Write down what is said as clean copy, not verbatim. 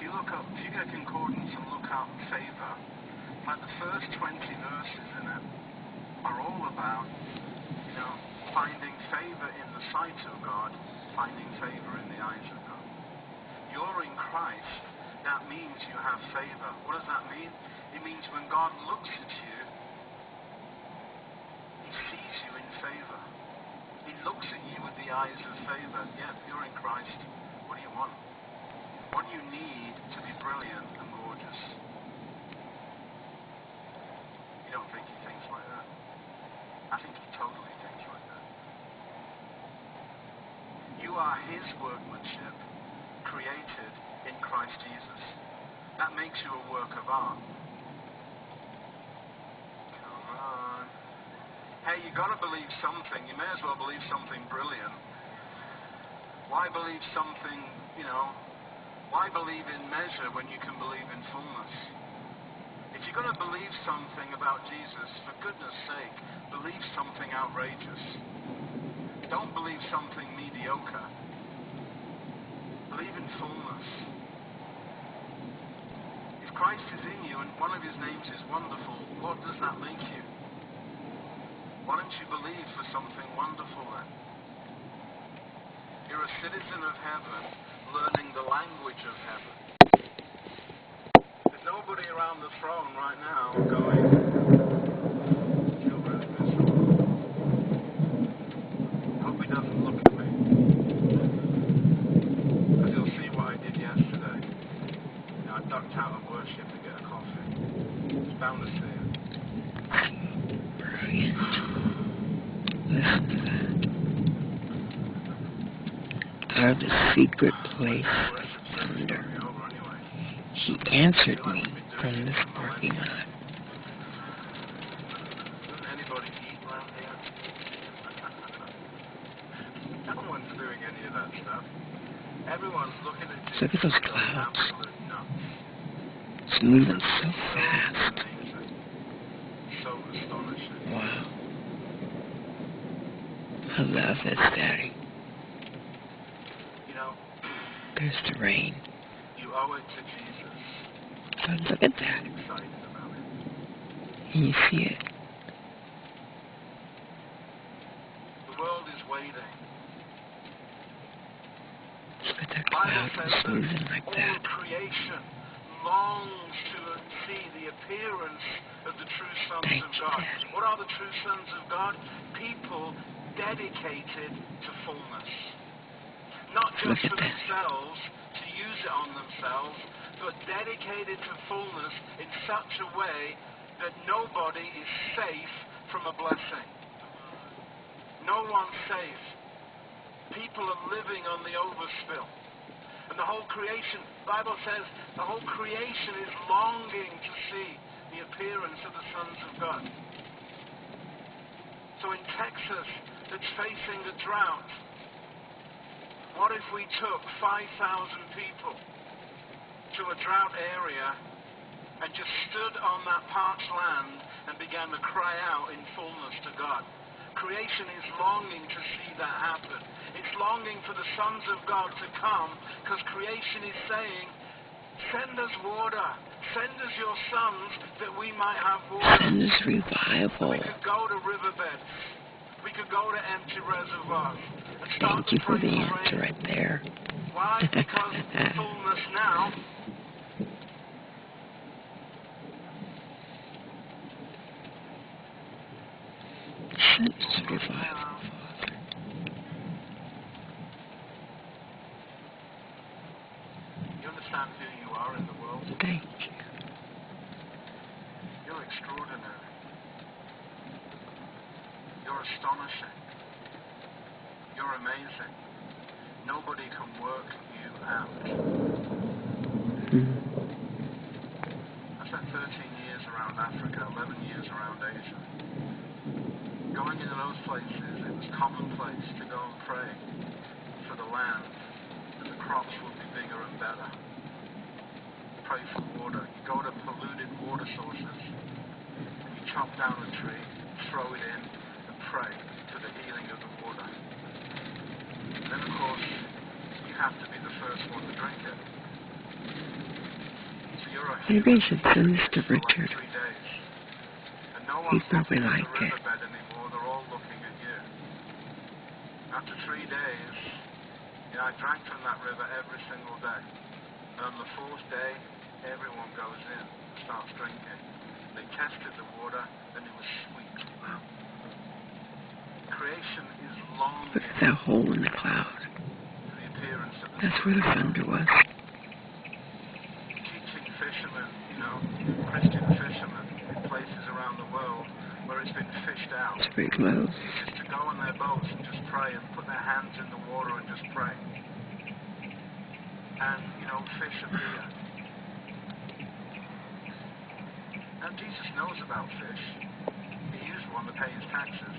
you get concordance and look up favor, like the first 20 verses in it are all about, finding favor in the sight of God, finding favor in the eyes of God. You're in Christ, that means you have favor. What does that mean? It means when God looks at you, He sees you in favor. He looks at you with the eyes of favor. Yeah, you're in Christ. What do you want? What do you need to be brilliant and gorgeous? You don't think He thinks like that? I think He totally thinks like that. You are His workmanship, created in Christ Jesus. That makes you a work of art. Come on. Hey, you got to believe something. You may as well believe something brilliant. Why believe something, why believe in measure when you can believe in fullness? If you're going to believe something about Jesus, for goodness sake, believe something outrageous. Don't believe something mediocre. Believe in fullness. If Christ is in you and one of His names is wonderful, what does that make you? Why don't you believe for something wonderful then? You're a citizen of heaven, learning the language of heaven. There's nobody around the throne right now going, feel very miserable. Hope He doesn't look at me. Because He'll see what I did yesterday. I ducked out of worship to get a coffee. He's bound to see it. Listen to that. Out of the secret place thunder. He answered me from this parking lot. Doesn't anybody eat around here? No one's doing any of that stuff. Everyone's looking at you. Look at those clouds. Absolute nuts. It's moving so fast. Amazing. So astonishing. Wow. I love this, Daddy. There's the rain. You owe it to Jesus. So look at that. I'm excited about it. Can you see it? The world is waiting. Look at that cloud just moving like that. All creation longs to see the appearance of the true sons of God. Daddy. What are the true sons of God? People dedicated to fullness. Not just for themselves, to use it on themselves, but dedicated to fullness in such a way that nobody is safe from a blessing. No one's safe. People are living on the overspill. And the whole creation, the Bible says, the whole creation is longing to see the appearance of the sons of God. So in Texas, that's facing a drought, what if we took 5,000 people to a drought area and just stood on that parched land and began to cry out in fullness to God? Creation is longing to see that happen. It's longing for the sons of God to come because creation is saying, send us water. Send us your sons that we might have water. Send us revival. We could go to riverbeds. We could go to empty reservoirs. Thank you for the answer right there. Why? Because fullness now. Send us revival, Father. You understand who you are in the world? Thank you. You're extraordinary. You're astonishing. You're amazing. Nobody can work you out. I spent 13 years around Africa, 11 years around Asia. Going into those places, it was commonplace to go and pray for the land, that the crops would be bigger and better. Pray for water. You go to polluted water sources, and you chop down a tree, throw it in, and pray for the healing of the water. Then, of course, you have to be the first one to drink it. Maybe I should send this to Richard. 3 days. And no He'd one's probably looking at like the it. riverbed anymore, they're all looking at you. After 3 days, I drank from that river every single day. And on the 4th day, everyone goes in and starts drinking. They tested the water, and it was sweet. Wow. Creation is longing Look at that hole in the cloud. for the appearance of the That's where the thunder was. teaching fishermen, Christian fishermen in places around the world where it's been fished out. It's pretty close. Just to go on their boats and just pray and put their hands in the water and just pray. And, fish appear. And Jesus knows about fish. He used one to pay his taxes.